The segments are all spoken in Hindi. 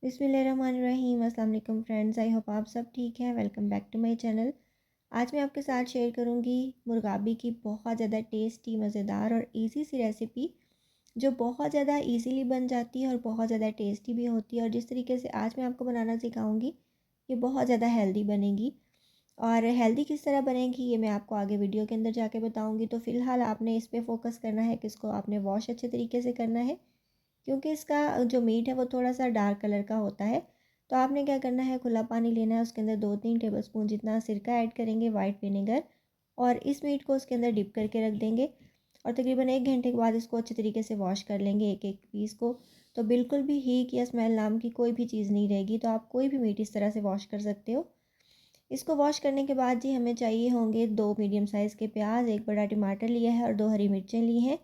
बिस्मिल्लाहिर्रहमानिर्रहीम। अस्सलाम वालेकुम फ्रेंड्स, आई होप आप सब ठीक हैं। Welcome back to my channel. आज मैं आपके साथ शेयर करूंगी मुर्गाबी की बहुत ज़्यादा टेस्टी, मज़ेदार और इजी सी रेसिपी जो बहुत ज़्यादा इजीली बन जाती है और बहुत ज़्यादा टेस्टी भी होती है। और जिस तरीके से आज मैं आपको बनाना सिखाऊंगी ये बहुत ज़्यादा हेल्दी बनेगी। और हेल्दी किस तरह बनेगी ये मैं आपको आगे वीडियो के अंदर जाके बताऊँगी। तो फ़िलहाल आपने इस पर फ़ोकस करना है कि इसको आपने वॉश अच्छे तरीके से करना है, क्योंकि इसका जो मीट है वो थोड़ा सा डार्क कलर का होता है। तो आपने क्या करना है, खुला पानी लेना है, उसके अंदर 2-3 टेबलस्पून जितना सिरका ऐड करेंगे, वाइट विनेगर, और इस मीट को उसके अंदर डिप करके रख देंगे। और तकरीबन 1 घंटे के बाद इसको अच्छे तरीके से वॉश कर लेंगे एक एक पीस को। तो बिल्कुल भी हीक या स्मेल नाम की कोई भी चीज़ नहीं रहेगी। तो आप कोई भी मीट इस तरह से वॉश कर सकते हो। इसको वॉश करने के बाद जी हमें चाहिए होंगे 2 मीडियम साइज़ के प्याज, एक बड़ा टमाटर लिया है और 2 हरी मिर्चें ली हैं।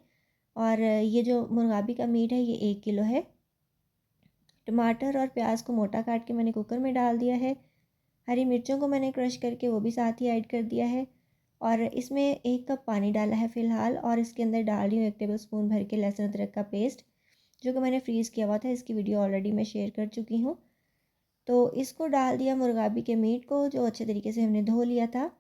और ये जो मुर्गाबी का मीट है ये 1 किलो है। टमाटर और प्याज को मोटा काट के मैंने कुकर में डाल दिया है। हरी मिर्चों को मैंने क्रश करके वो भी साथ ही ऐड कर दिया है। और इसमें 1 कप पानी डाला है फ़िलहाल। और इसके अंदर डाल रही हूँ 1 टेबलस्पून भर के लहसुन अदरक का पेस्ट, जो कि मैंने फ्रीज़ किया हुआ था। इसकी वीडियो ऑलरेडी मैं शेयर कर चुकी हूँ। तो इसको डाल दिया मुर्गाबी के मीट को, जो अच्छे तरीके से हमने धो लिया था।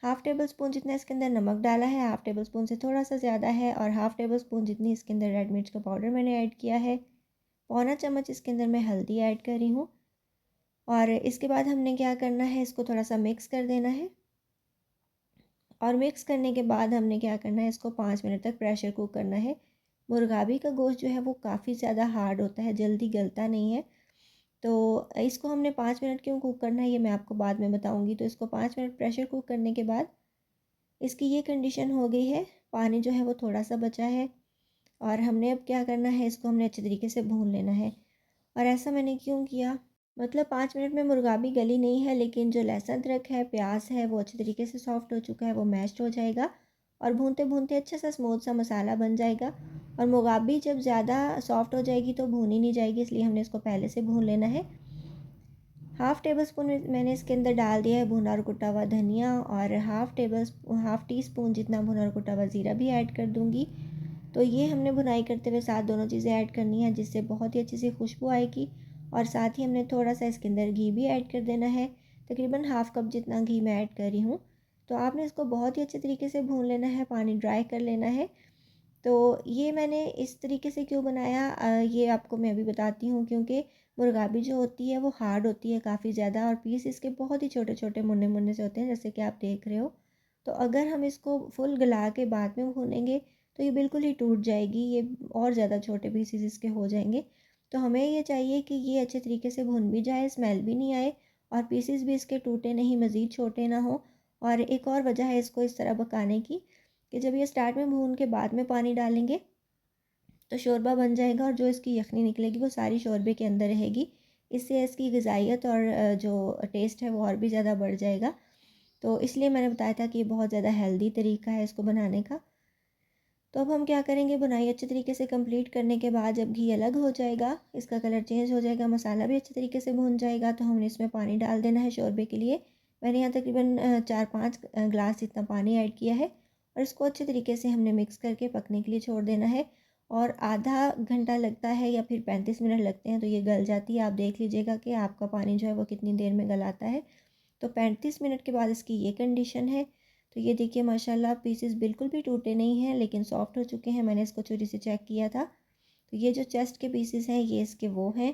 ½ टेबलस्पून जितना इसके अंदर नमक डाला है, ½ टेबलस्पून से थोड़ा सा ज़्यादा है। और ½ टेबलस्पून जितनी इसके अंदर रेड मिर्च का पाउडर मैंने ऐड किया है। पौना चम्मच इसके अंदर मैं हल्दी ऐड कर रही हूँ। और इसके बाद हमने क्या करना है, इसको थोड़ा सा मिक्स कर देना है। और मिक्स करने के बाद हमने क्या करना है, इसको 5 मिनट तक प्रेशर कुक करना है। मुर्गाबी का गोश्त जो है वो काफ़ी ज़्यादा हार्ड होता है, जल्दी गलता नहीं है। तो इसको हमने 5 मिनट क्यों कुक करना है ये मैं आपको बाद में बताऊँगी। तो इसको 5 मिनट प्रेशर कुक करने के बाद इसकी ये कंडीशन हो गई है, पानी जो है वो थोड़ा सा बचा है। और हमने अब क्या करना है, इसको हमने अच्छे तरीके से भून लेना है। और ऐसा मैंने क्यों किया, मतलब 5 मिनट में मुर्गाबी गली नहीं है, लेकिन जो लहसुन अदरक है, प्याज है, वो अच्छे तरीके से सॉफ्ट हो चुका है, वो मैश्ड हो जाएगा। और भूनते भूनते अच्छा सा स्मूथ सा मसाला बन जाएगा। और मुर्गाबी जब ज़्यादा सॉफ्ट हो जाएगी तो भूनी नहीं जाएगी, इसलिए हमने इसको पहले से भून लेना है। ½ टेबलस्पून मैंने इसके अंदर डाल दिया है भुना और कुटा हुआ धनिया। और हाफ़ टी स्पून जितना भुना और कुटा हुआ ज़ीरा भी ऐड कर दूँगी। तो ये हमने भुनाई करते हुए साथ दोनों चीज़ें ऐड करनी है, जिससे बहुत ही अच्छी सी खुशबू आएगी। और साथ ही हमने थोड़ा सा इसके अंदर घी भी ऐड कर देना है। तकरीबन ½ कप जितना घी मैं ऐड कर रही हूँ। तो आपने इसको बहुत ही अच्छे तरीके से भून लेना है, पानी ड्राई कर लेना है। तो ये मैंने इस तरीके से क्यों बनाया, ये आपको मैं अभी बताती हूँ। क्योंकि मुर्गाबी जो होती है वो हार्ड होती है काफ़ी ज़्यादा, और पीस इसके बहुत ही छोटे छोटे मुन्ने मुन्ने से होते हैं, जैसे कि आप देख रहे हो। तो अगर हम इसको फुल गला के बाद में भूनेंगे तो ये बिल्कुल ही टूट जाएगी, ये और ज़्यादा छोटे पीसीस इसके हो जाएंगे। तो हमें ये चाहिए कि ये अच्छे तरीके से भुन भी जाए, स्मेल भी नहीं आए, और पीसीस भी इसके टूटे नहीं, मज़ीद छोटे ना हो। और एक और वजह है इसको इस तरह पकाने की, कि जब ये स्टार्ट में भून के बाद में पानी डालेंगे तो शोरबा बन जाएगा, और जो इसकी यखनी निकलेगी वो सारी शोरबे के अंदर रहेगी। इससे इसकी ग़िज़ाइयत और जो टेस्ट है वो और भी ज़्यादा बढ़ जाएगा। तो इसलिए मैंने बताया था कि ये बहुत ज़्यादा हेल्दी तरीका है इसको बनाने का। तो अब हम क्या करेंगे, बुनाई अच्छे तरीके से कंप्लीट करने के बाद जब घी अलग हो जाएगा, इसका कलर चेंज हो जाएगा, मसाला भी अच्छे तरीके से भून जाएगा, तो हमने इसमें पानी डाल देना है शोरबे के लिए। मैंने यहाँ तकरीबन 4-5 ग्लास जितना पानी ऐड किया है। और इसको अच्छे तरीके से हमने मिक्स करके पकने के लिए छोड़ देना है। और आधा घंटा लगता है या फिर 35 मिनट लगते हैं तो ये गल जाती है। आप देख लीजिएगा कि आपका पानी जो है वो कितनी देर में गलाता है। तो 35 मिनट के बाद इसकी ये कंडीशन है। तो ये देखिए माशाल्लाह पीसेस बिल्कुल भी टूटे नहीं हैं, लेकिन सॉफ्ट हो चुके हैं। मैंने इसको छुरी से चेक किया था। तो ये जो चेस्ट के पीसेस हैं ये इसके वो हैं।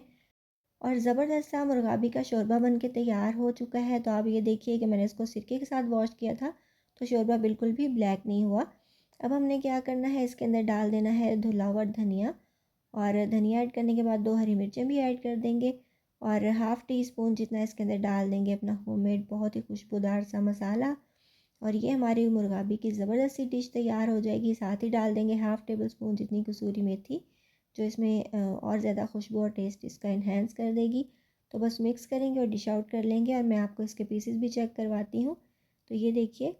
और ज़बरदस्त सा मुर्गाबी का शोरबा बन के तैयार हो चुका है। तो आप ये देखिए कि मैंने इसको सिरके के साथ वॉश किया था, तो शोरबा बिल्कुल भी ब्लैक नहीं हुआ। अब हमने क्या करना है, इसके अंदर डाल देना है धुला हुआ धनिया। और धनिया ऐड करने के बाद 2 हरी मिर्चें भी ऐड कर देंगे। और ½ टी स्पून जितना इसके अंदर डाल देंगे अपना होममेड बहुत ही खुशबूदार सा मसाला। और ये हमारी मुर्गाबी की ज़बरदस्त सी डिश तैयार हो जाएगी। साथ ही डाल देंगे ½ टेबलस्पून जितनी कसूरी मेथी, जो इसमें और ज़्यादा खुशबू और टेस्ट इसका इन्हेंस कर देगी। तो बस मिक्स करेंगे और डिश आउट कर लेंगे। और मैं आपको इसके पीसेस भी चेक करवाती हूँ। तो ये देखिए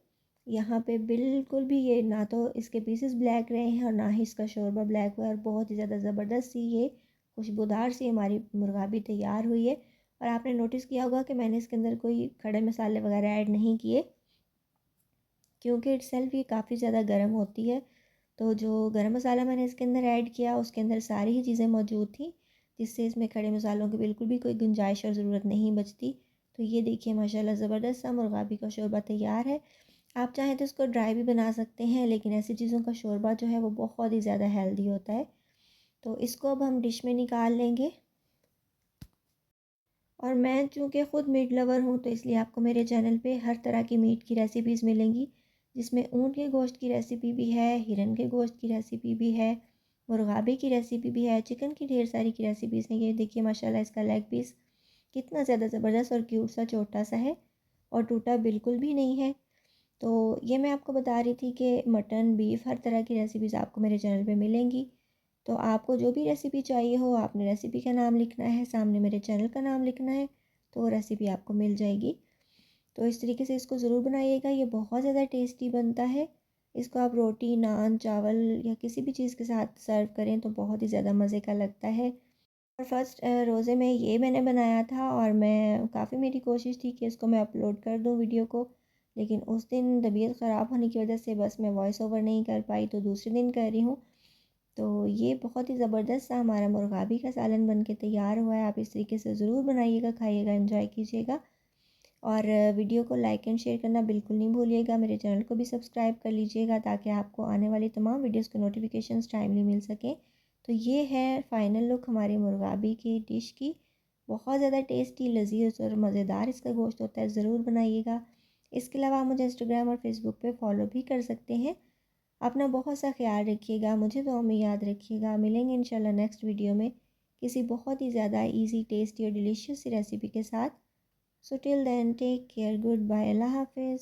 यहाँ पे बिल्कुल भी ये ना तो इसके पीसेस ब्लैक रहे हैं और ना ही इसका शोरबा ब्लैक हुआ है। और बहुत ही ज़्यादा ज़बरदस्त सी ये खुशबूदार सी हमारी मुर्गाबी तैयार हुई है। और आपने नोटिस किया होगा कि मैंने इसके अंदर कोई खड़े मसाले वगैरह ऐड नहीं किए, क्योंकि इटसेल्फ ये काफ़ी ज़्यादा गर्म होती है। तो जो गरम मसाला मैंने इसके अंदर ऐड किया उसके अंदर सारी ही चीज़ें मौजूद थी, जिससे इसमें खड़े मसालों की बिल्कुल भी कोई गुंजाइश और ज़रूरत नहीं बचती। तो ये देखिए माशाल्लाह ज़बरदस्त सा मुर्गाबी का शोरबा तैयार है। आप चाहें तो इसको ड्राई भी बना सकते हैं, लेकिन ऐसी चीज़ों का शोरबा जो है वो बहुत ही ज़्यादा हेल्दी होता है। तो इसको अब हम डिश में निकाल लेंगे। और मैं चूँकि ख़ुद मीट लवर हूँ, तो इसलिए आपको मेरे चैनल पे हर तरह की मीट की रेसिपीज़ मिलेंगी, जिसमें ऊँट के गोश्त की रेसिपी भी है, हिरन के गोश्त की रेसिपी भी है, मुर्गाबे की रेसिपी भी है, चिकन की ढेर सारी की रेसिपीज़ हैं। ये देखिए माशाल्लाह इसका लेग पीस कितना ज़्यादा ज़बरदस्त और क्यूट सा छोटा सा है और टूटा बिल्कुल भी नहीं है। तो ये मैं आपको बता रही थी कि मटन, बीफ हर तरह की रेसिपीज़ आपको मेरे चैनल पे मिलेंगी। तो आपको जो भी रेसिपी चाहिए हो, आपने रेसिपी का नाम लिखना है, सामने मेरे चैनल का नाम लिखना है, तो वो रेसिपी आपको मिल जाएगी। तो इस तरीके से इसको ज़रूर बनाइएगा, ये बहुत ज़्यादा टेस्टी बनता है। इसको आप रोटी, नान, चावल या किसी भी चीज़ के साथ सर्व करें तो बहुत ही ज़्यादा मज़े का लगता है। और फर्स्ट रोज़े में ये मैंने बनाया था और मैं काफ़ी मेरी कोशिश थी कि इसको मैं अपलोड कर दूँ वीडियो को, लेकिन उस दिन तबीयत ख़राब होने की वजह से बस मैं वॉइस ओवर नहीं कर पाई, तो दूसरे दिन कर रही हूँ। तो ये बहुत ही ज़बरदस्त सा हमारा मुर्गाबी का सालन बन के तैयार हुआ है। आप इस तरीके से ज़रूर बनाइएगा, खाइएगा, एंजॉय कीजिएगा। और वीडियो को लाइक एंड शेयर करना बिल्कुल नहीं भूलिएगा। मेरे चैनल को भी सब्सक्राइब कर लीजिएगा ताकि आपको आने वाली तमाम वीडियोज़ के नोटिफिकेशंस टाइमली मिल सकें। तो ये है फ़ाइनल लुक हमारी मुर्गाबी की डिश की। बहुत ज़्यादा टेस्टी, लजीज और मज़ेदार इसका गोश्त होता है, ज़रूर बनाइएगा। इसके अलावा आप मुझे इंस्टाग्राम और फेसबुक पे फॉलो भी कर सकते हैं। अपना बहुत सा ख्याल रखिएगा, मुझे दुआ में याद रखिएगा। मिलेंगे इंशाल्लाह नेक्स्ट वीडियो में किसी बहुत ही ज़्यादा इजी, टेस्टी और डिलीशियस सी रेसिपी के साथ। So till then take care, good bye, अल्लाह हाफिज़।